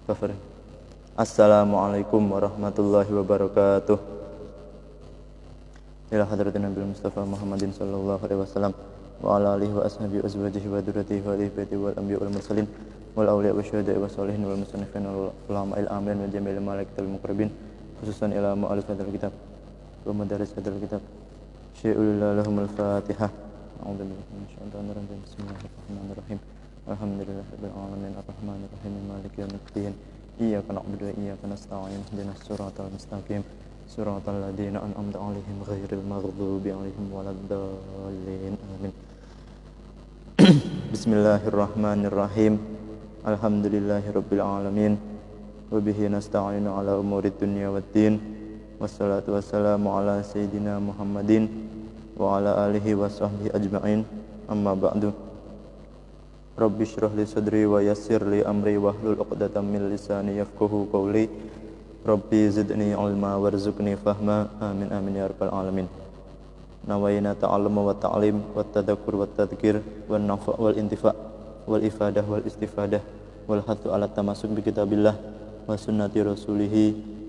Bafarin. Assalamualaikum warahmatullahi wabarakatuh. Ila hadratin Nabi Mustafa Muhammadin sallallahu alaihi wasallam wa ala alihi wa ashabihi wa azwajihi wa dzurriyyatihi wa ahli baitihi wal anbiya wal mursalin wal awliya wa syuhada'i wa sholihin wal musannifin wal ulama'il amilin wa jami'il malaikatil muqarrabin khususan ila mu'allif hadzal kitab wa madaris hadzal kitab syai'ul lahumul fatihah. A'udzu billahi minasyaitonir rajim. Bismillahirrahmanirrahim. Alhamdulillahirabbil alamin arrahmanir rahim maliki yaumiddin. Iyyaka na'budu wa iyyaka nasta'in ihdinas siratal mustaqim siratal ladzina an'amta 'alaihim ghairil maghdubi 'alaihim waladdallin. Amin. Bismillahirrahmanirrahim. Alhamdulillahirabbil alamin wa bihi nasta'inu 'ala umurid dunya waddin. Wassalatu wassalamu 'ala sayyidina Muhammadin wa 'ala alihi wa sahbihi ajma'in. Amma ba'du. Rabbi shrah li sadri wa yassir li amri wahlul 'uqdatam min lisani yafqahu qawli. Rabbi zidni ilma warzuqni fahma. Amin amin ya rabbal alamin. Nawaina ta'alluma wa ta'lim wa tadakkur wa tadhkir wa nafa' wal intifa' wal ifadah wal istifadah wal hathu ala tamassuk bi kitabillah wa sunnati rasulih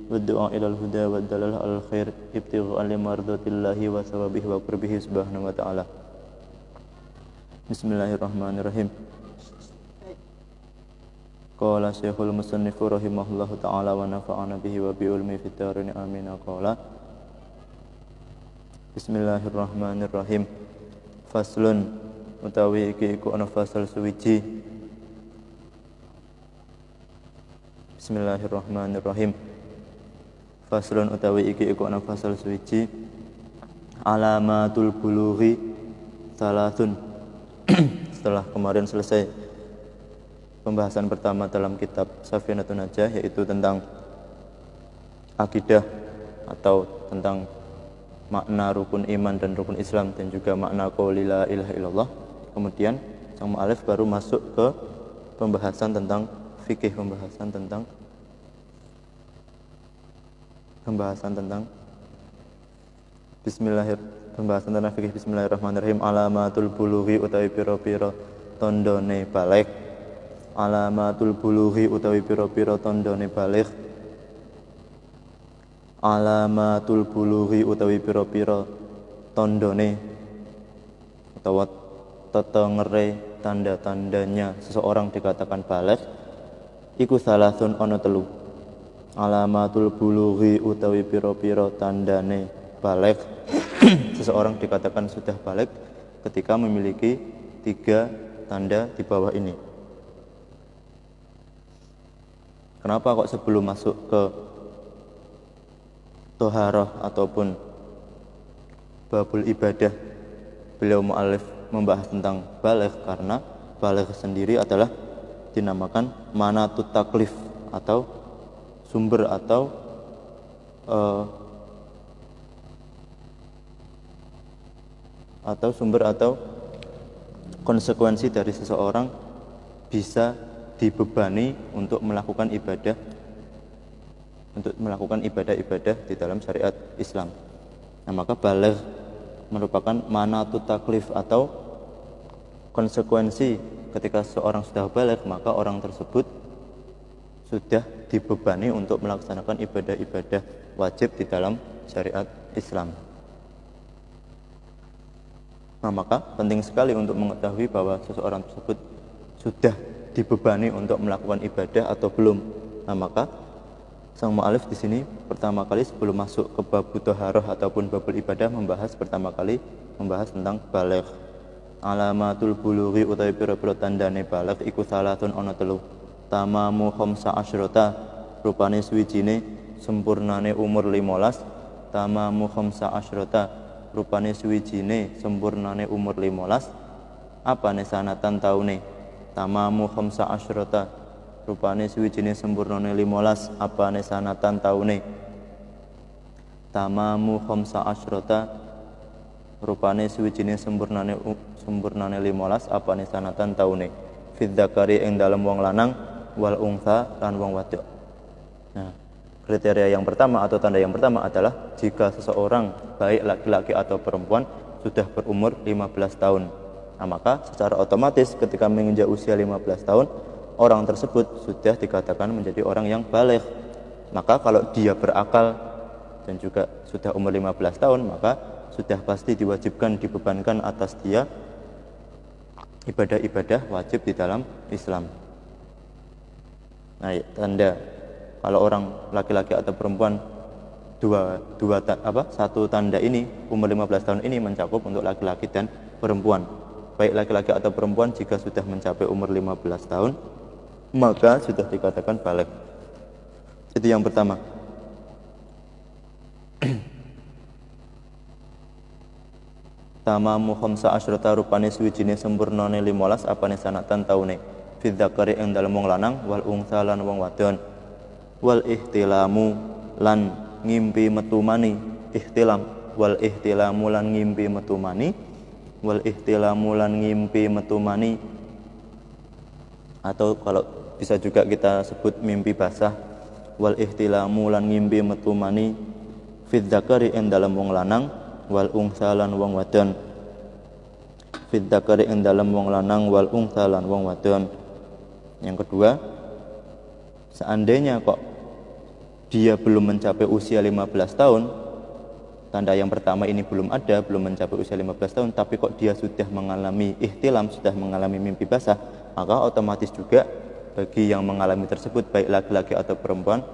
wa du'a ilal huda wa dalalah al khair ibtigha li mardatillahi wa sawabihi wa qurbihi subhanahu wa ta'ala. Bismillahirrahmanirrahim. Qala Syekhul Musannifu rahimahullahu ta'ala wa nafa'ana bihi wa bi ulmi fid dharain amin. Qala Bismillahirrahmanirrahim. Faslun utawi iki iku ana fasal suwiji. Bismillahirrahmanirrahim. Faslun utawi iki iku ana fasal suwiji. Alamatul bulughi salatun. Setelah kemarin selesai pembahasan pertama dalam kitab Safinatun Najah, yaitu tentang akidah atau tentang makna rukun iman dan rukun Islam dan juga makna qauli la ilaha illallah. Kemudian sang mu'alif baru masuk ke pembahasan tentang fikih, pembahasan tentang fikih. Bismillahirrahmanirrahim. Alamatul bulughi utawi pira-pira tandane baligh. Alamatul bulughi utawi pira-pira tandane baligh. Alamatul bulughi utawi pira-pira tandane utawa tetengere tanda-tandanya seseorang dikatakan baligh iku salasun ana telu. Alamatul bulughi utawi pira-pira tandane baligh seseorang dikatakan sudah baligh ketika memiliki 3 tanda di bawah ini. Kenapa kok sebelum masuk ke toharah ataupun babul ibadah beliau mu'alif membahas tentang baligh? Karena baligh sendiri adalah dinamakan manatut taklif atau sumber atau konsekuensi dari seseorang bisa dibebani untuk melakukan ibadah di dalam syariat Islam. Nah, maka baligh merupakan manatut taklif atau konsekuensi ketika seorang sudah baligh, maka orang tersebut sudah dibebani untuk melaksanakan ibadah-ibadah wajib di dalam syariat Islam. Nah, maka penting sekali untuk mengetahui bahwa seseorang tersebut sudah dibebani untuk melakukan ibadah atau belum. Nah, maka sang mu'alif di sini pertama kali sebelum masuk ke bab thaharah ataupun babul ibadah pertama kali membahas tentang baligh. Alamatul bulughi utawi pira-pira tandane baligh iku salatun ana telu. Tamamu khamsa asyrata rupane suwijine sempurnane umur 15. Tamamu khamsa asyrata rupane suwijine sempurnane umur 15. Apane sanatan taune? Tamamu khamsa asyrata rupane suwijine sempurnane 15. Apane sanatan taune? Tamamu khamsa asyrata rupane suwijine sempurnane 15. Apane sanatan taune? Fid dzakari ing dalem wong lanang wal untha lan wong wadok. Nah, kriteria yang pertama atau tanda yang pertama adalah jika seseorang baik laki-laki atau perempuan sudah berumur 15 tahun. Nah, maka secara otomatis ketika menginjak usia 15 tahun, orang tersebut sudah dikatakan menjadi orang yang baligh. Maka kalau dia berakal dan juga sudah umur 15 tahun, maka sudah pasti diwajibkan, dibebankan atas dia ibadah-ibadah wajib di dalam Islam. Nah, tanda kalau orang laki-laki atau perempuan satu tanda ini, umur 15 tahun ini mencakup untuk laki-laki dan perempuan. Baik laki-laki atau perempuan, jika sudah mencapai umur 15 tahun maka sudah dikatakan baligh. Itu yang pertama. Tamamu khamsa asyrata rupane suwijine sempurnane 15 apane sanatan taune fi dzakari ing dalem wong lanang wal unsa lan wong wadon wal ihtilamu lan ngimpi metu mani ihtilam wal ihtilamu lan ngimpi metu mani wal ihtilamu lan ngimpi metu mani, atau kalau bisa juga kita sebut mimpi basah, wal ihtilamu lan ngimpi metu mani fi dzakari ing dalem wong lanang wal unsa lan wong wadon fi dzakari ing dalem wong lanang wal unsa lan wong wadon. Yang kedua, seandainya kok dia belum mencapai usia 15 tahun, tanda yang pertama ini belum ada, belum mencapai usia 15 tahun, tapi kok dia sudah mengalami ihtilam, sudah mengalami mimpi basah, maka otomatis juga bagi yang mengalami tersebut, baik laki-laki atau perempuan,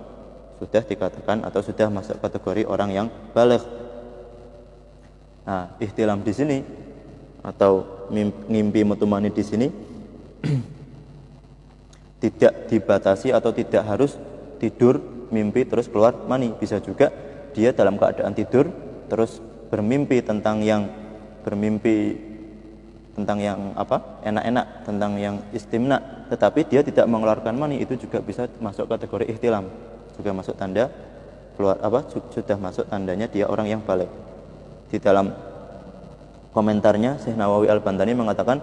sudah dikatakan atau sudah masuk kategori orang yang baligh. Nah, ihtilam di sini atau mimpi metumani di sini tidak dibatasi atau tidak harus tidur mimpi terus keluar mani. Bisa juga dia dalam keadaan tidur terus bermimpi tentang yang enak-enak, tentang yang istimna, tetapi dia tidak mengeluarkan mani, itu juga bisa masuk kategori ihtilam, juga masuk tanda sudah masuk tandanya dia orang yang baligh. Di dalam komentarnya Syekh Nawawi Al-Bantani mengatakan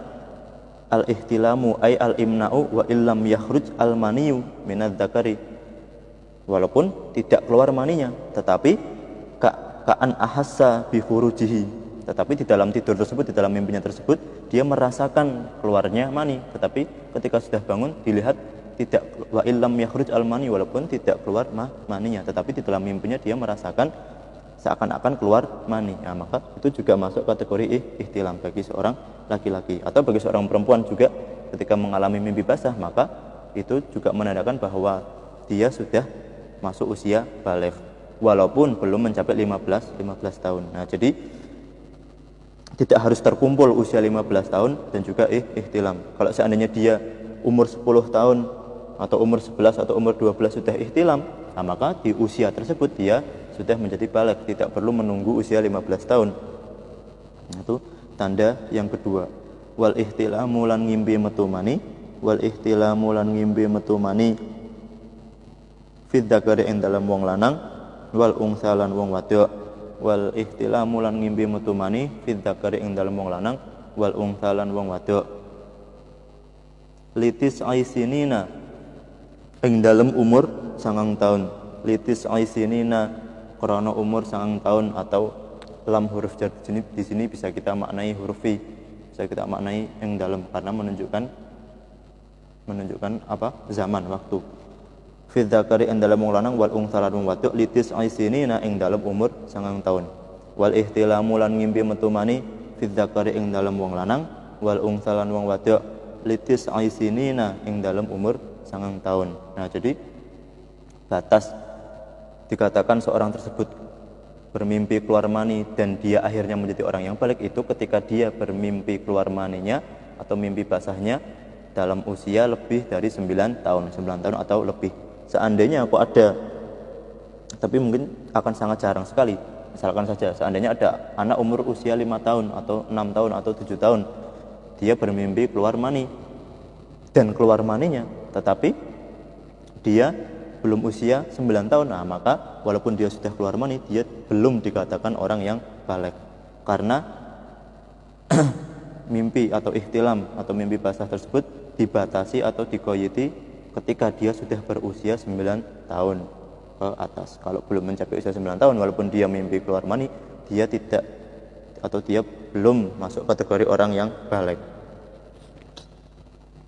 al-ihtilamu ay al-imna'u wa illam yakhruj al-maniyu minadz dzakari, walaupun tidak keluar maninya tetapi ka'an ahassa bi khurujihi, tetapi di dalam tidur tersebut, di dalam mimpinya tersebut dia merasakan keluarnya mani, tetapi ketika sudah bangun dilihat tidak, wa illam yakhruj al-mani, walaupun tidak keluar maninya tetapi di dalam mimpinya dia merasakan seakan-akan keluar mani. Nah, maka itu juga masuk kategori ihtilam bagi seorang laki-laki, atau bagi seorang perempuan juga ketika mengalami mimpi basah, maka itu juga menandakan bahwa dia sudah masuk usia baligh walaupun belum mencapai 15 tahun. Nah, jadi tidak harus terkumpul usia 15 tahun dan juga ihtilam. Kalau seandainya dia umur 10 tahun atau umur 11 atau umur 12 sudah ihtilam, nah maka di usia tersebut dia sudah menjadi baligh, tidak perlu menunggu usia 15 tahun. Itu tanda yang kedua. Wal ihtilamu lan ngimpi metu mani, wal ihtilamu lan ngimpi metu mani fi dzakari ing dalem wong lanang wal unsa lan wong wadok. Wal ihtilamu lan ngimpi metu mani fi dzakari ing dalem wong lanang wal unsa lan wong wadok. Litis aisinina ing dalem umur 9 tahun. Litis aisinina krana umur 9 tahun, atau lam huruf jar di sini bisa kita maknai huruf fi, bisa kita maknai yang dalam, karena menunjukkan zaman, waktu. Fi dzakari ing dalem wong lanang wal unsa lan wong wadok litis aisinina ing dalem umur 9 tahun. Wal ihtilamu lan ngimpi metu mani fi dzakari ing dalem wong lanang wal unsa lan wong wadok litis aisinina ing dalem umur 9 tahun. Nah, jadi batas dikatakan seorang tersebut bermimpi keluar mani dan dia akhirnya menjadi orang yang baligh itu ketika dia bermimpi keluar maninya atau mimpi basahnya dalam usia lebih dari 9 tahun atau lebih. Seandainya kok ada, tapi mungkin akan sangat jarang sekali, misalkan saja seandainya ada anak umur usia 5 tahun atau 6 tahun atau 7 tahun, dia bermimpi keluar mani dan keluar maninya tetapi dia belum usia 9 tahun, nah maka walaupun dia sudah keluar mani, dia belum dikatakan orang yang baligh, karena mimpi atau ihtilam atau mimpi basah tersebut dibatasi atau diqayyidi ketika dia sudah berusia 9 tahun ke atas. Kalau belum mencapai usia 9 tahun walaupun dia mimpi keluar mani, dia tidak atau dia belum masuk kategori orang yang baligh.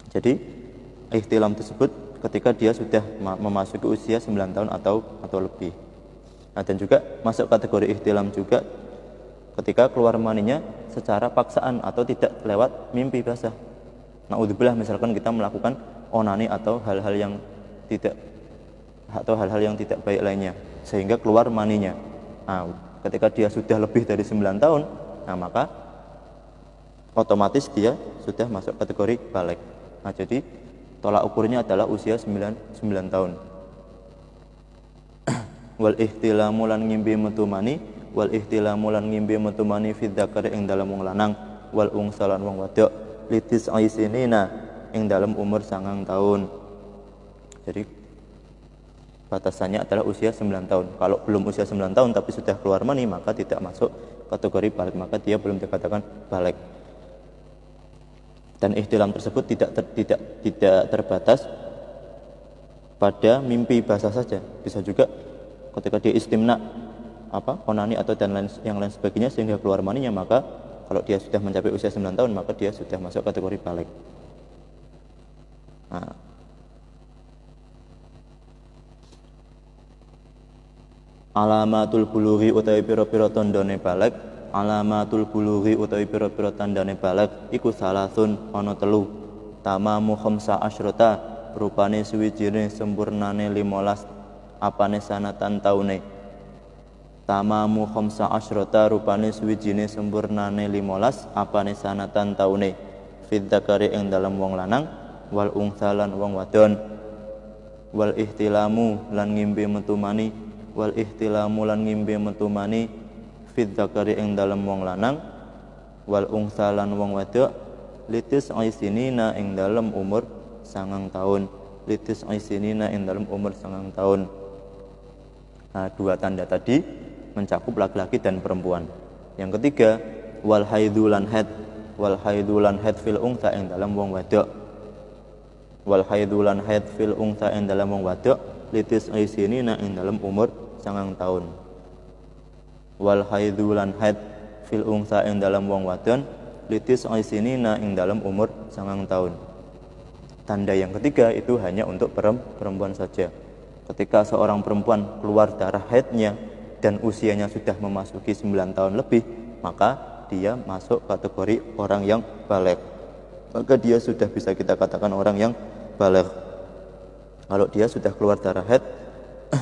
Jadi ihtilam tersebut ketika dia sudah memasuki usia 9 tahun atau lebih. Nah, dan juga masuk kategori ihtilam juga ketika keluar maninya secara paksaan atau tidak lewat mimpi basah. Naudzubillah, misalkan kita melakukan onani atau hal-hal yang tidak baik lainnya sehingga keluar maninya. Nah, ketika dia sudah lebih dari 9 tahun, nah maka otomatis dia sudah masuk kategori balik. Nah, jadi tolak ukurnya adalah usia 9 tahun. Wal ihtilamu lan ngimpi metu mani, wal ihtilamu lan ngimpi metu mani fi dzakari ing dalem wong lanang, wal unsa lan wong wadok litis aisinina ing dalem umur 9 tahun. Jadi batasannya adalah usia 9 tahun. Kalau belum usia 9 tahun tapi sudah keluar mani, maka tidak masuk kategori balik, maka dia belum dikatakan balik. Dan ihtilam tersebut tidak terbatas pada mimpi basah saja. Bisa juga ketika dia istimna onani atau dan yang lain sebagainya sehingga keluar maninya, maka kalau dia sudah mencapai usia 9 tahun maka dia sudah masuk kategori balik. Nah, alamatul bulughi utawi pira-pira tandane balik, alamatul bulughi utawi pira-pira tandane balik iku salasun ana 3. Tamamu khamsa asyrata, rupane suwijine sempurnane 15 apane sanatan taune. Tamamu khamsa asyrata, rupane suwijine sempurnane 15 apane sanatan taune. Fid dzakari ing dalem wong lanang, wal unsa lan wong wadon. Wal ihtilamu lan ngimpi metu mani, wal ihtilamu lan ngimpi metu mani fid dzakari ing dalem wong lanang, wal unsa lan wong wadok litis aisinina ing dalem umur 9 tahun. Litis aisinina ing dalem umur 9 tahun. Nah, 2 tanda tadi mencakup laki-laki dan perempuan. Yang ketiga, wal haidulan haid, wal haidulan haid fil unsa ing dalem wong wadok. Wal haidulan haid fil unsa ing dalem wong wadok litis aisinina ing dalem umur 9 tahun. Wal haidulan haid fil unsa ing dalem wong wadon litis aisinina ing dalem umur 9 tahun. Tanda yang ketiga itu hanya untuk perempuan saja. Ketika seorang perempuan keluar darah haidnya dan usianya sudah memasuki 9 tahun lebih, maka dia masuk kategori orang yang baligh. Maka dia sudah bisa kita katakan orang yang baligh kalau dia sudah keluar darah haid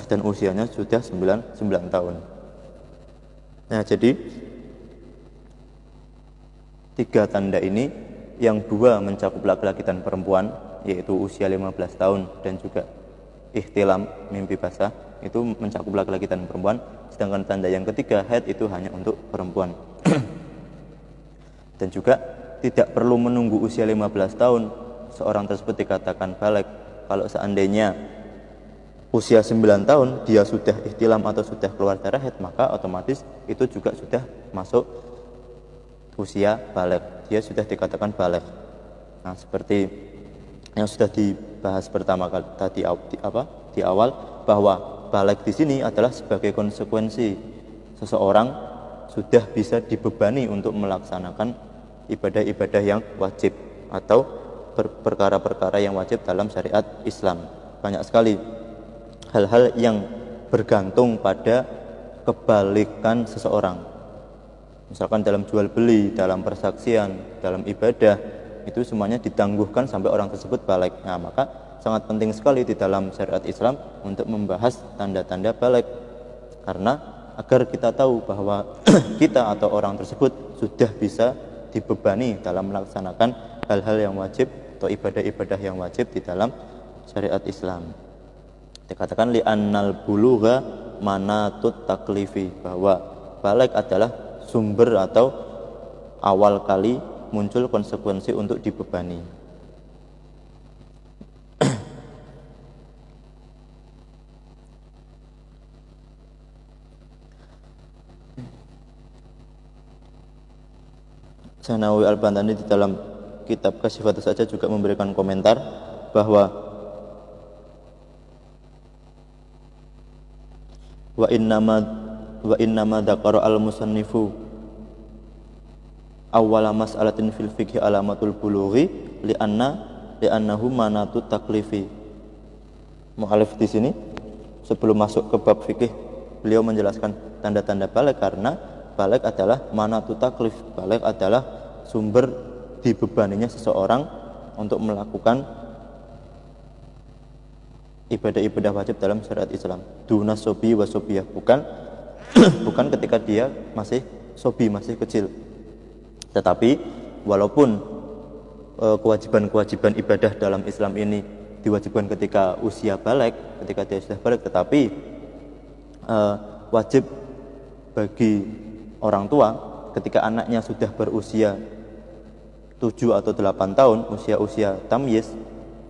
dan usianya sudah 9 tahun. Nah, jadi 3 tanda ini, yang 2 mencakup laki-laki dan perempuan, yaitu usia 15 tahun dan juga ihtilam mimpi basah, itu mencakup laki-laki dan perempuan. Sedangkan tanda yang ketiga, haid, itu hanya untuk perempuan. Dan juga tidak perlu menunggu usia 15 tahun seorang tersebut dikatakan baligh. Kalau seandainya usia 9 tahun dia sudah ihtilam atau sudah keluar darah haid, maka otomatis itu juga sudah masuk usia baligh. Dia sudah dikatakan baligh. Nah, seperti yang sudah dibahas pertama kali tadi di awal, bahwa baligh di sini adalah sebagai konsekuensi seseorang sudah bisa dibebani untuk melaksanakan ibadah-ibadah yang wajib atau perkara-perkara yang wajib dalam syariat Islam. Banyak sekali hal-hal yang bergantung pada kebalikan seseorang. Misalkan dalam jual beli, dalam persaksian, dalam ibadah, itu semuanya ditangguhkan sampai orang tersebut baligh. Nah, maka sangat penting sekali di dalam syariat Islam untuk membahas tanda-tanda baligh, karena agar kita tahu bahwa kita atau orang tersebut sudah bisa dibebani dalam melaksanakan hal-hal yang wajib atau ibadah-ibadah yang wajib di dalam syariat Islam. Dikatakan li'annal bulugha manatut taklifi, bahwa baligh adalah sumber atau awal kali muncul konsekuensi untuk dibebani. Sanawi Al-Bantani di dalam kitab Kasyifatus saja juga memberikan komentar bahwa wa innama dzakara al-musannifu awwala mas'alatin fil fiqhi alamatul bulughi li'anna li'annahu manatut taklifi. Mu'alif di sini sebelum masuk ke bab fikih, beliau menjelaskan tanda-tanda baligh karena baligh adalah manatut taklif. Baligh adalah sumber dibebaninya seseorang untuk melakukan ibadah-ibadah wajib dalam syariat Islam. Duna sobi wa sobiyah, bukan bukan ketika dia masih sobi, masih kecil. Tetapi walaupun kewajiban-kewajiban ibadah dalam Islam ini diwajibkan ketika usia baligh, ketika dia sudah baligh, tetapi wajib bagi orang tua ketika anaknya sudah berusia 7 atau 8 tahun, usia tamyiz.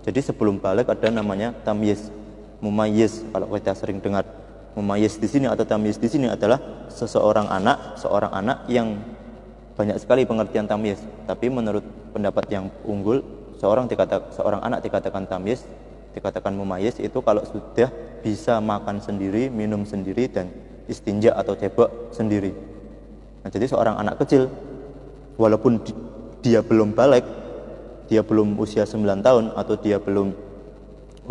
Jadi sebelum baligh ada namanya tamyiz, mumayyiz. Kalau kita sering dengar mumayyiz di sini atau tamyiz di sini adalah seorang anak yang banyak sekali pengertian tamyiz. Tapi menurut pendapat yang unggul, seorang anak dikatakan tamyiz, dikatakan mumayyiz itu kalau sudah bisa makan sendiri, minum sendiri, dan istinja atau cebok sendiri. Nah, jadi seorang anak kecil walaupun dia belum baligh, dia belum usia 9 tahun atau dia belum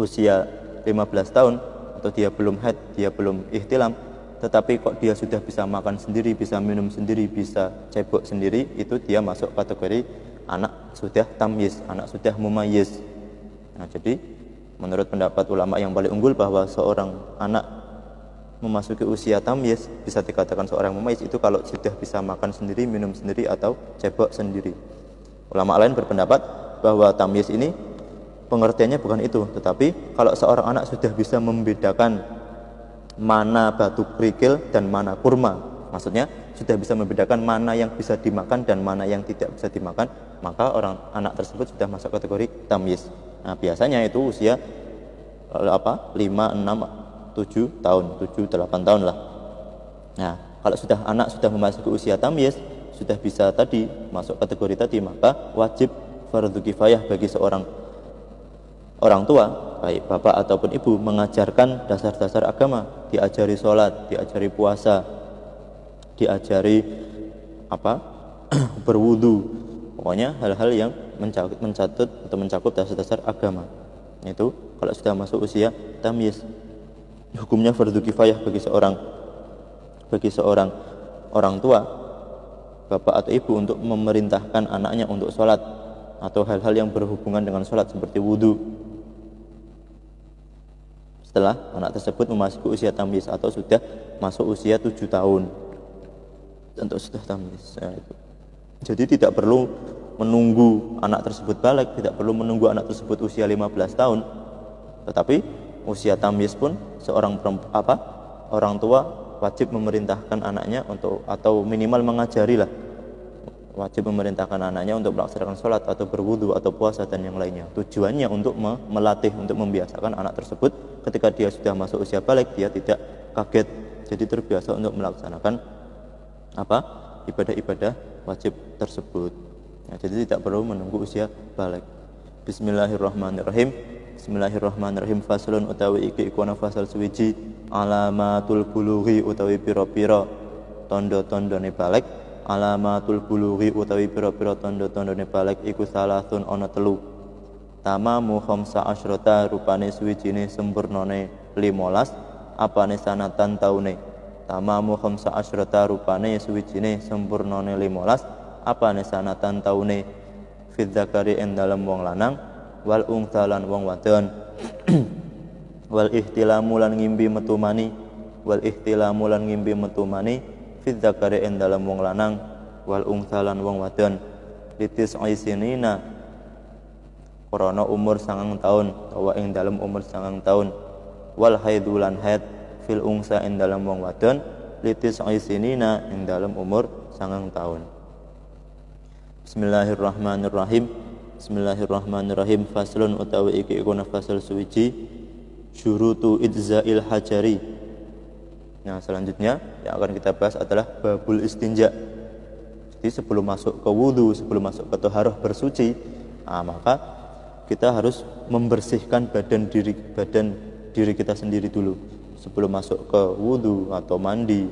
usia 15 tahun atau dia belum haid, dia belum ihtilam, tetapi kok dia sudah bisa makan sendiri, bisa minum sendiri, bisa cebok sendiri, itu dia masuk kategori anak sudah tamyiz, anak sudah mumayyiz. Nah, jadi menurut pendapat ulama yang paling unggul bahwa seorang anak memasuki usia tamyiz bisa dikatakan seorang mumayyiz itu kalau sudah bisa makan sendiri, minum sendiri, atau cebok sendiri. Ulama lain berpendapat bahwa tamyiz ini pengertiannya bukan itu, tetapi kalau seorang anak sudah bisa membedakan mana batu kerikil dan mana kurma, maksudnya sudah bisa membedakan mana yang bisa dimakan dan mana yang tidak bisa dimakan, maka anak tersebut sudah masuk kategori tamyiz. Nah, biasanya itu usia 5, 6, 7 tahun, 7, 8 tahun lah. Nah, kalau anak sudah memasuki usia tamyiz, sudah bisa tadi masuk kategori tadi, maka wajib fardhu kifayah bagi seorang orang tua, baik bapak ataupun ibu, mengajarkan dasar-dasar agama, diajari sholat, diajari puasa, diajari berwudu, pokoknya hal-hal yang mencakup dasar-dasar agama. Itu kalau sudah masuk usia tamyiz, hukumnya fardhu kifayah bagi seorang orang tua, bapak atau ibu, untuk memerintahkan anaknya untuk sholat atau hal-hal yang berhubungan dengan sholat seperti wudu setelah anak tersebut memasuki usia tamyiz atau sudah masuk usia 7 tahun untuk sudah tamyiz. Jadi tidak perlu menunggu anak tersebut baligh, tidak perlu menunggu anak tersebut usia 15 tahun, tetapi usia tamyiz pun orang tua wajib memerintahkan anaknya atau minimal mengajari lah, wajib memerintahkan anaknya untuk melaksanakan sholat atau berwudu atau puasa dan yang lainnya. Tujuannya untuk melatih, untuk membiasakan anak tersebut ketika dia sudah masuk usia baligh dia tidak kaget, jadi terbiasa untuk melaksanakan ibadah-ibadah wajib tersebut. Nah, jadi tidak perlu menunggu usia baligh. Bismillahirrahmanirrahim. Bismillahirrahmanirrahim. Faslun utawi iki iku ana fasal suwiji alamatul bulughi utawi pira-pira tanda-tandane baligh. Alamatul bulughi utawi pira-pira tanda-tandane baligh iku salasun ana 3. Tamamu khamsa asyrata rupane suwijine sempurnane 15, apane sanatan taune. Tamamu khamsa asyrata rupane suwijine sempurnane 15, apane sanatan taune. Fid zakari ing dalem wong lanang, wal untha lan wong wadon. Wal ihtilamu lan ngimbi metu mani, wal ihtilamu lan ngimbi metu mani fid zakari ing dalem wong lanang, wal untha lan wong wadon. Litis aisinina krana umur 9 tahun utawa ing dalem umur 9 tahun. Wal haidulan haid fil ungsa ing dalem wong wadon litis aisinina ing dalem umur 9 tahun. Bismillahirrahmanirrahim. Bismillahirrahmanirrahim. Faslun utawi iki iku fasal suwiji syurutu idza'il hajari. Nah, selanjutnya yang akan kita bahas adalah babul istinja. Jadi sebelum masuk ke wudu, sebelum masuk ke taharah bersuci, maka kita harus membersihkan badan diri kita sendiri dulu sebelum masuk ke wudu atau mandi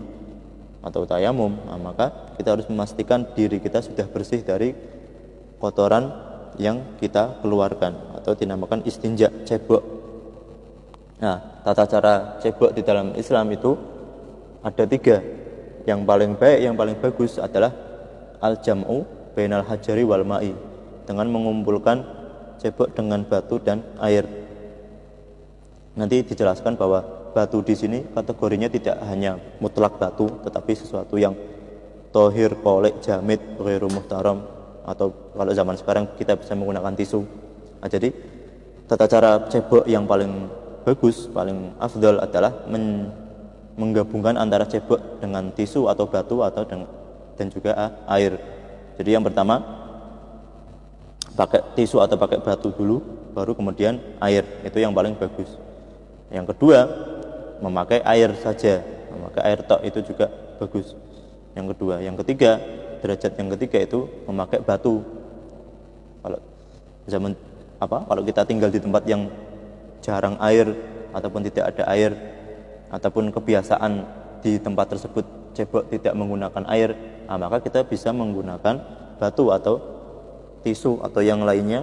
atau tayamum. Maka kita harus memastikan diri kita sudah bersih dari kotoran yang kita keluarkan atau dinamakan istinja, cebok. Nah, tata cara cebok di dalam Islam itu ada 3. Yang paling baik, yang paling bagus adalah al-jam'u bainal hajari wal ma'i, dengan mengumpulkan cebok dengan batu dan air. Nanti dijelaskan bahwa batu di sini kategorinya tidak hanya mutlak batu, tetapi sesuatu yang tohir, kolek, jamid, ghairu muhtaram, atau kalau zaman sekarang kita bisa menggunakan tisu. Nah, jadi tata cara cebok yang paling bagus, paling afdal adalah menggabungkan antara cebok dengan tisu atau batu atau dan juga air. Jadi yang pertama pakai tisu atau pakai batu dulu, baru kemudian air, itu yang paling bagus. Yang kedua memakai air saja, memakai air tok, itu juga bagus. Yang kedua, yang ketiga, derajat yang ketiga itu memakai batu. Kalau kita tinggal di tempat yang jarang air ataupun tidak ada air, ataupun kebiasaan di tempat tersebut cebok tidak menggunakan air, maka kita bisa menggunakan batu atau tisu atau yang lainnya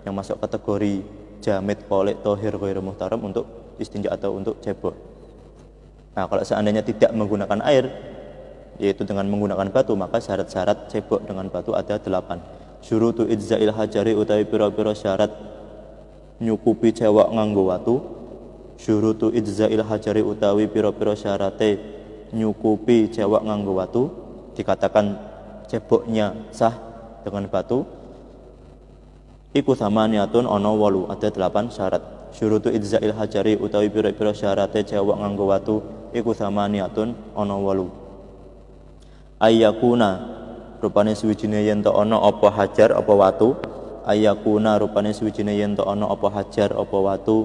yang masuk kategori jamid, kolek, tohir, ghairu muhtaram untuk istinja atau untuk cebok. Nah, kalau seandainya tidak menggunakan air, yaitu dengan menggunakan batu, maka syarat-syarat cebok dengan batu ada 8. Syurutu idza'il hajari utawi pira-pira syarat nyukupi cewek nganggo watu. Syurutu idza'il hajari utawi pira-pira syarate nyukupi cewek nganggo watu, dikatakan ceboknya sah dengan batu, iku samaniatun ana 8, ada 8 syarat. Syurutu idza'il hajari utawi pira-pira syarate cewek nganggo watu, iku samaniatun ana 8. Ayyakuna rupane suwijine yen to ana apa hajar apa watu, ayyakuna rupane suwijine yen to ana apa hajar apa watu,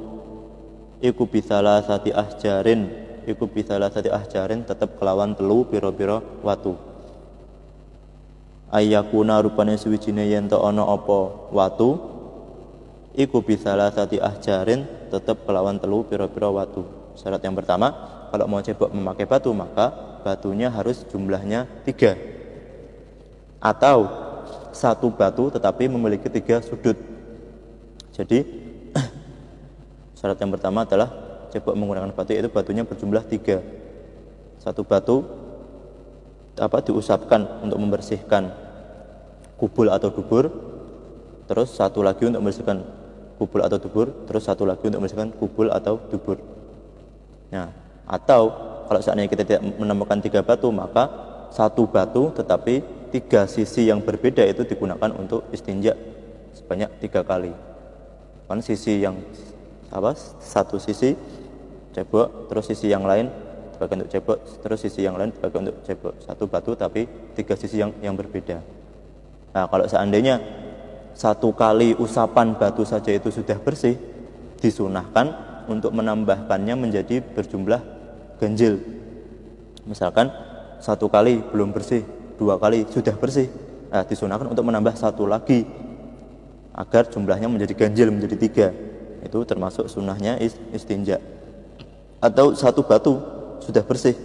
iku bisalah sati ahjarin tetep kelawan telu pira-pira watu. Ayyakuna rupane suwijine yen to ana apa watu, iku bisalah sati ahjarin tetep kelawan telu pira-pira watu. Syarat yang pertama, kalau mau cebok memakai batu, maka batunya harus jumlahnya 3, atau 1 batu tetapi memiliki 3 sudut. Jadi syarat yang pertama adalah cebok menggunakan batu, yaitu batunya berjumlah 3. 1 batu diusapkan untuk membersihkan kubul atau dubur, terus 1 lagi untuk membersihkan kubul atau dubur, terus 1 lagi untuk membersihkan kubul atau dubur. Nah, atau kalau seandainya kita tidak menemukan 3 batu, maka 1 batu tetapi 3 sisi yang berbeda itu digunakan untuk istinja sebanyak 3 kali. Kan sisi yang 1 sisi cebok, terus sisi yang lain dipakai untuk cebok, terus sisi yang lain dipakai untuk cebok. 1 batu tapi 3 sisi yang berbeda. Nah, kalau seandainya 1 kali usapan batu saja itu sudah bersih, disunahkan untuk menambahkannya menjadi berjumlah ganjil. Misalkan 1 kali belum bersih, 2 kali sudah bersih, disunahkan untuk menambah 1 lagi agar jumlahnya menjadi ganjil, menjadi 3. Itu termasuk sunnahnya istinja. Atau 1 batu sudah bersih,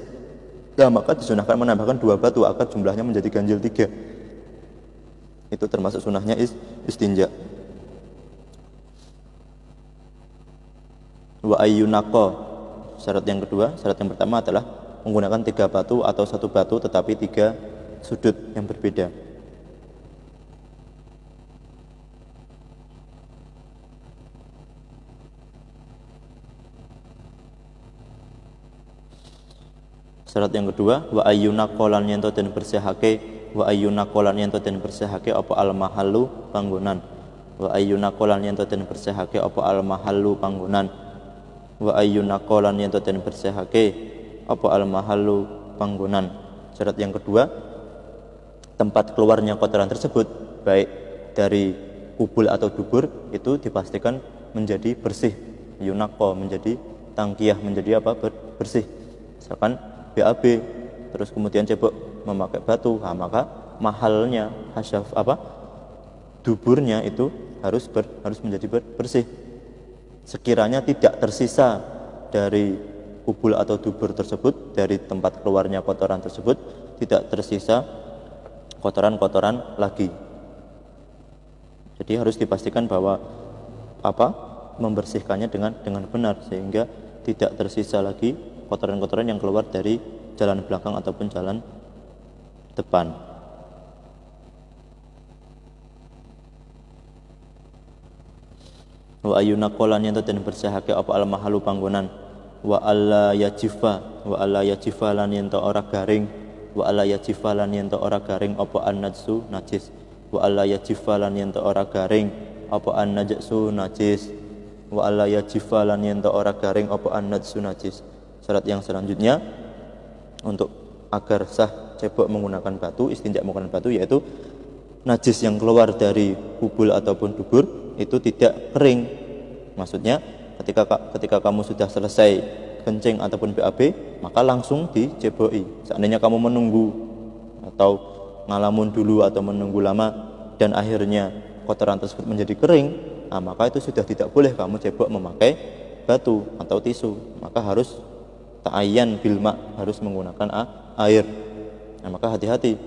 maka disunahkan menambahkan 2 batu agar jumlahnya menjadi ganjil 3. Itu termasuk sunnahnya istinja. Wa ayyunaqqa, syarat yang kedua, syarat yang pertama adalah menggunakan 3 batu atau 1 batu tetapi 3 sudut yang berbeda. Syarat yang kedua, wa ayyunaqqa lan yen to den bersihake, wa ayyunaqqa lan yen to den bersihake apa al mahallu panggonan. Wa ayyunaqqa lan yen to den bersihake apa al mahallu panggonan. Wa ayyunaqqa lan yen to den bersihake apa al mahallu panggonan. Syarat yang kedua, tempat keluarnya kotoran tersebut baik dari kubul atau dubur itu dipastikan menjadi bersih. Yunaqqa menjadi tangkiyah, menjadi bersih. Misalkan BAB terus kemudian cebok memakai batu, maka mahalnya duburnya itu harus menjadi bersih. Sekiranya tidak tersisa dari kubul atau dubur tersebut, dari tempat keluarnya kotoran tersebut tidak tersisa kotoran-kotoran lagi. Jadi harus dipastikan bahwa membersihkannya dengan benar sehingga tidak tersisa lagi kotoran-kotoran yang keluar dari jalan belakang ataupun jalan depan. Wa ayuna qolan yen den bersihake apa al mahalu panggonan wa alla yajifa lan yen ora garing wa alla yajifa lan yen ora garing apa an-najsu najis wa alla yajifa lan yen ora garing apa an-najsu najis wa alla yajifa lan yen ora garing apa an-najsu najis. Syarat yang selanjutnya untuk agar sah cebok menggunakan batu, istinja menggunakan batu, yaitu najis yang keluar dari kubul ataupun dubur itu tidak kering. Maksudnya ketika kamu sudah selesai kencing ataupun BAB, maka langsung diceboki. Seandainya kamu menunggu atau ngalamun dulu atau menunggu lama dan akhirnya kotoran tersebut menjadi kering, maka itu sudah tidak boleh kamu cebok memakai batu atau tisu. Maka harus ta'ayyan bilma, harus menggunakan air. Maka hati-hati,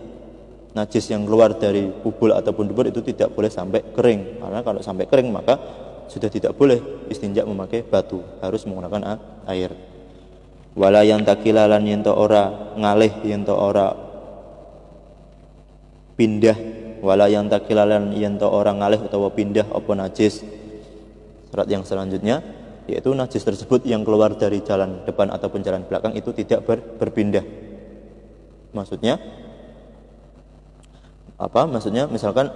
najis yang keluar dari kubul ataupun dubur itu tidak boleh sampai kering, karena kalau sampai kering maka sudah tidak boleh istinja memakai batu, harus menggunakan air. Wala yang takilalan yento ora ngalih yento ora pindah, wala yang takilalan yento ora ngalih utawa pindah apa najis. Syarat yang selanjutnya yaitu najis tersebut yang keluar dari jalan depan ataupun jalan belakang itu tidak berpindah. Maksudnya apa? Maksudnya misalkan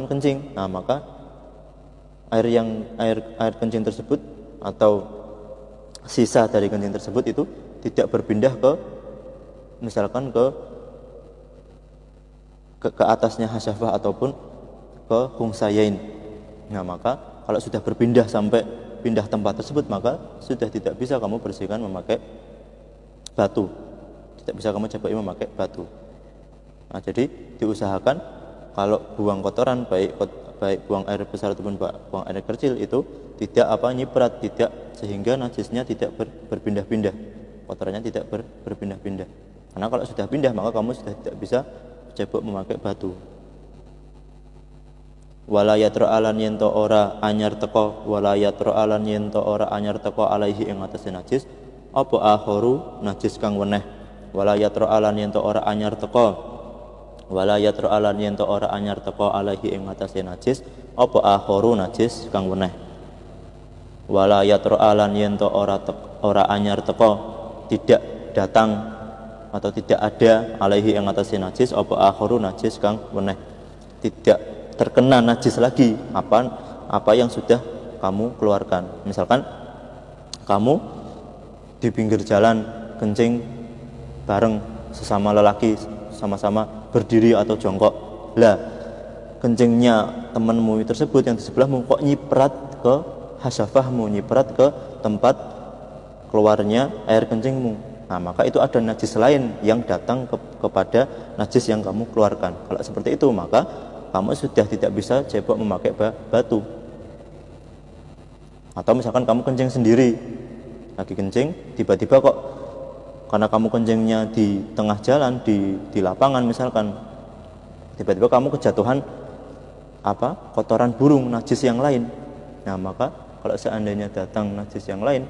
kencing, maka air kencing tersebut atau sisa dari kencing tersebut itu tidak berpindah misalkan ke atasnya hasyafah ataupun ke khungsayain. Maka kalau sudah berpindah sampai pindah tempat tersebut, maka sudah tidak bisa kamu bersihkan memakai batu, tidak bisa kamu coba memakai batu. Jadi diusahakan kalau buang kotoran, baik buang air besar ataupun buang air kecil, itu tidak nyiprat, tidak, sehingga najisnya tidak berpindah-pindah, kotorannya tidak berpindah-pindah. Karena kalau sudah pindah maka kamu sudah tidak bisa cebok memakai batu. Wala yatro alan yento ora anyar teko, wala yatro alan yento ora anyar teko alaihi ing atase najis apa akharu najis kang weneh. Wala yatro alan yento ora anyar teko, wala yatro alan yento ora anyar teko alaihi ing atase najis apa akharu najis kang weneh. Wala yatro alan yento ora anyar teko, tidak datang atau tidak ada alaihi ing atase najis apa akharu najis kang weneh, tidak terkena najis lagi apa yang sudah kamu keluarkan. Misalkan kamu di pinggir jalan kencing bareng sesama lelaki, sama-sama berdiri atau jongkok, lah kencingnya temanmu tersebut yang di sebelahmu kok nyiprat ke hasyafahmu, nyiprat ke tempat keluarnya air kencingmu, maka itu ada najis lain yang datang kepada najis yang kamu keluarkan. Kalau seperti itu maka kamu sudah tidak bisa cebok memakai batu. Atau misalkan kamu kencing sendiri, lagi kencing, tiba-tiba kok karena kamu kencingnya di tengah jalan, di lapangan misalkan, tiba-tiba kamu kejatuhan kotoran burung, najis yang lain. Maka kalau seandainya datang najis yang lain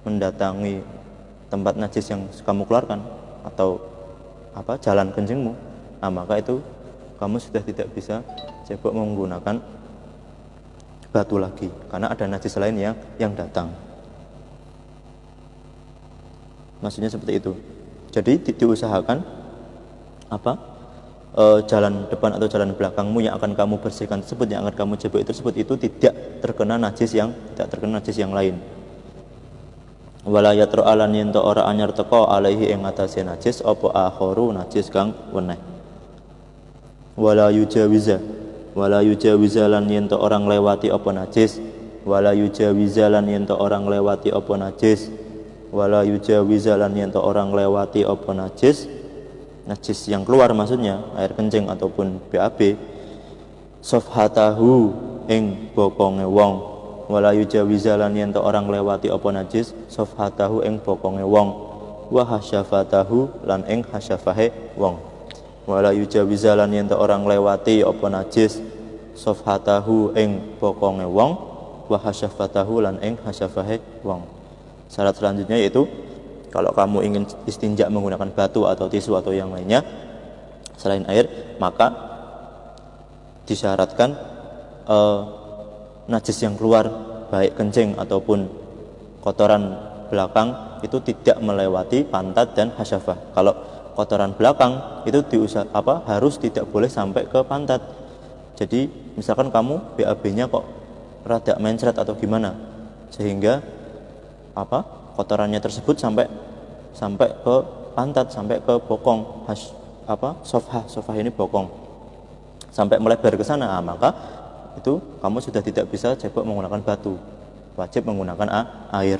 mendatangi tempat najis yang kamu keluarkan atau jalan kencingmu, maka itu kamu sudah tidak bisa cebok menggunakan batu lagi, karena ada najis lain yang datang. Maksudnya seperti itu. Jadi diusahakan jalan depan atau jalan belakangmu yang akan kamu bersihkan tersebut, yang akan kamu cebok tersebut, itu tidak terkena najis yang lain. Wala yatro alan yento ora anyar teko alaihi ing atase najis apa akharu najis kang weneh. Wala yujawiza lan yento orang lewati apa najis, wala yujawiza lan yento orang lewati apa najis, wala yujawiza lan yento orang lewati apa najis yang keluar, maksudnya air kencing ataupun BAB, sofhatahu ing bokonge wong. Wala yujawiza lan yento orang lewati apa najis, sofhatahu ing bokonge wong, wa hasyafatahu lan ing hasyafahe wong. Wala yujawiza lan yen orang lewati apa najis sofhatahu ing bokonge wong wa hasyafatahu lan ing hasyafahe wong. Syarat selanjutnya yaitu kalau kamu ingin istinja menggunakan batu atau tisu atau yang lainnya selain air, maka disyaratkan najis yang keluar baik kencing ataupun kotoran belakang itu tidak melewati pantat dan hasyafah. Kalau kotoran belakang itu harus tidak boleh sampai ke pantat. Jadi misalkan kamu BAB-nya kok rada mencret atau gimana sehingga kotorannya tersebut sampai ke pantat, sampai ke bokong, sofah ini bokong sampai melebar ke sana, maka itu kamu sudah tidak bisa cebok menggunakan batu, wajib menggunakan air.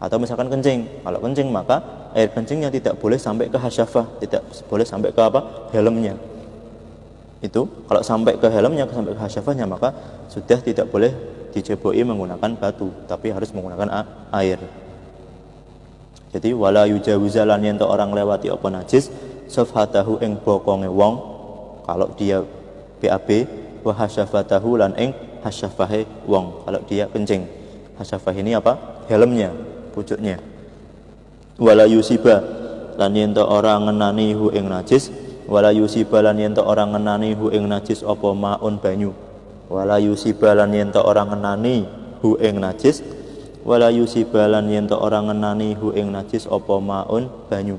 Atau misalkan kencing, kalau kencing maka air kencingnya tidak boleh sampai ke hasyafah, tidak boleh sampai ke helmnya. Itu kalau sampai ke helmnya, sampai ke hasyafahnya, maka sudah tidak boleh diceboki menggunakan batu, tapi harus menggunakan air. Jadi wala yujawizalan yen orang lewati apa najis safhatahu ing bokonge wong kalau dia BAB wa hasyafatahu lan ing hasyafahe wong kalau dia kencing. Hasyafah ini helmnya, pucuknya. Wala yusiba lan yen orang ngenani hu ing najis, wala yusiba lan yen orang ngenani hu ing najis apa maun banyu. Wala yusiba lan yen orang ngenani hu ing najis, wala yusibalan yen orang ngenani hu ing najis apa maun banyu.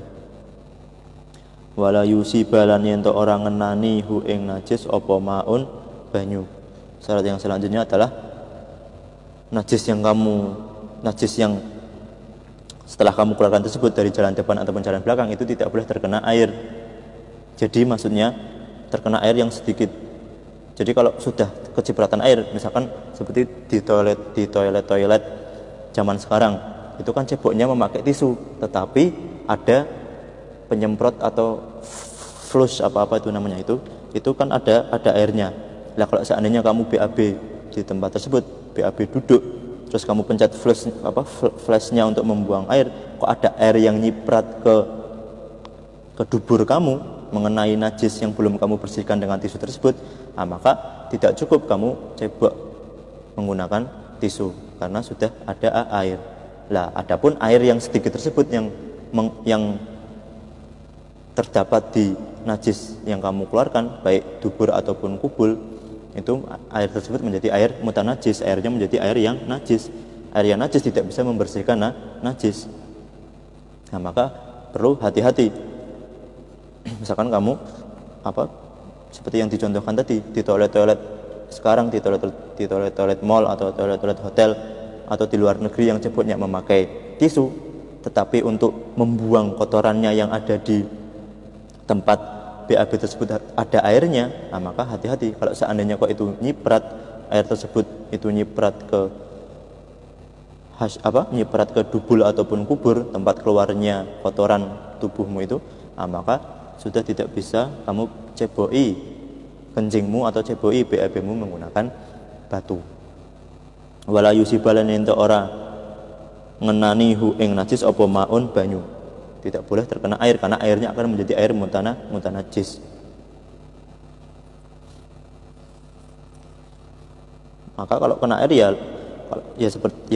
Wala yusibalan yen orang ngenani hu ing najis apa maun banyu. Syarat yang selanjutnya adalah najis yang setelah kamu keluarkan tersebut dari jalan depan ataupun jalan belakang itu tidak boleh terkena air. Jadi maksudnya terkena air yang sedikit. Jadi kalau sudah kecipratan air, misalkan seperti di toilet zaman sekarang, itu kan ceboknya memakai tisu, tetapi ada penyemprot atau flush apa itu namanya itu kan ada airnya. Nah kalau seandainya kamu BAB di tempat tersebut, BAB duduk, terus kamu pencet flashnya untuk membuang air, kok ada air yang nyiprat ke dubur kamu mengenai najis yang belum kamu bersihkan dengan tisu tersebut, maka tidak cukup kamu cebok menggunakan tisu karena sudah ada air. Lah adapun air yang sedikit tersebut yang terdapat di najis yang kamu keluarkan baik dubur ataupun kubul, itu air tersebut menjadi air mutanajis, airnya menjadi air yang najis. Air yang najis tidak bisa membersihkan najis. Nah, maka perlu hati-hati. Misalkan kamu seperti yang dicontohkan tadi di toilet-toilet sekarang, di toilet mall atau toilet hotel atau di luar negeri yang ceboknya memakai tisu, tetapi untuk membuang kotorannya yang ada di tempat BAB tersebut ada airnya, maka hati-hati. Kalau seandainya kok itu nyiprat, air tersebut itu nyiprat ke dubul ataupun kubur, tempat keluarnya kotoran tubuhmu itu, maka sudah tidak bisa kamu ceboi kencingmu atau ceboi BAB-mu menggunakan batu. Wala yusibalan ento ora ngenani hu ing najis apa maun banyu. Tidak boleh terkena air karena airnya akan menjadi air mutanajis. Maka kalau kena air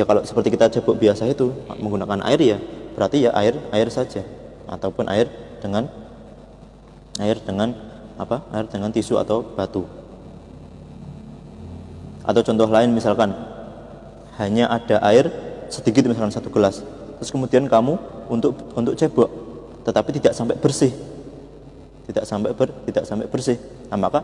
kalau seperti kita cebok biasa itu menggunakan air, ya berarti ya air saja ataupun air dengan tisu atau batu. Atau contoh lain, misalkan hanya ada air sedikit, misalkan 1 gelas, terus kemudian kamu untuk cebok tetapi tidak sampai bersih, nah, maka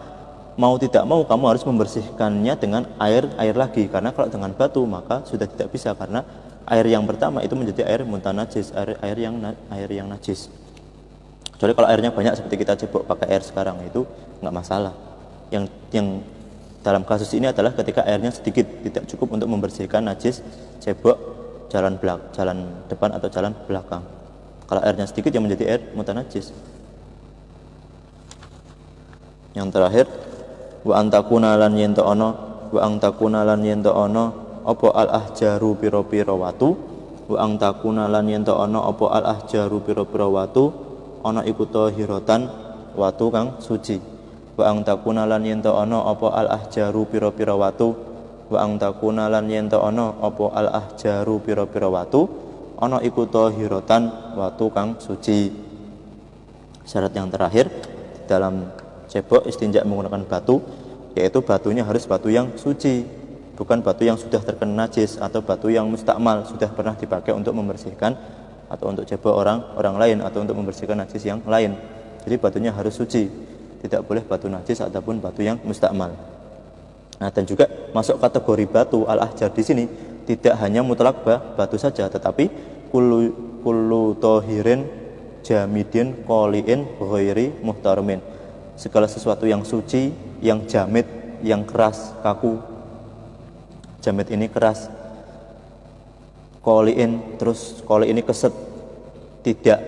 mau tidak mau kamu harus membersihkannya dengan air lagi, karena kalau dengan batu maka sudah tidak bisa, karena air yang pertama itu menjadi air mutanajis, air yang najis. Kecuali kalau airnya banyak seperti kita cebok pakai air sekarang, itu nggak masalah. Yang dalam kasus ini adalah ketika airnya sedikit, tidak cukup untuk membersihkan najis cebok jalan depan atau jalan belakang. Kalau airnya sedikit yang menjadi air mutanajis. Yang terakhir, wa antakuna lan yen ono apa al ahjaru pira-pira watu, wa antakuna lan yen ono apa al ahjaru pira-pira watu ana iku tahiratan watu kang suci. wa ang takuna lan yen ta ana apa al ahjaru pira-pira watu, wa ang takuna lan yen ta ana apa al ahjaru pira-pira watu ana iku tahiratan watu kang suci. Syarat yang terakhir dalam cebok istinja menggunakan batu, yaitu batunya harus batu yang suci, bukan batu yang sudah terkena najis atau batu yang mustakmal, sudah pernah dipakai untuk membersihkan atau untuk cebok orang lain atau untuk membersihkan najis yang lain. Jadi batunya harus suci, tidak boleh batu najis ataupun batu yang mustakmal. Nah, dan juga masuk kategori batu al-ahjar di sini tidak hanya mutlak batu saja, tetapi kullu tohirin jamidin qoliin ghairi muhtaramin, segala sesuatu yang suci, yang jamid, yang keras, kaku. Jamid ini keras, qoliin, terus qoli ini keset, tidak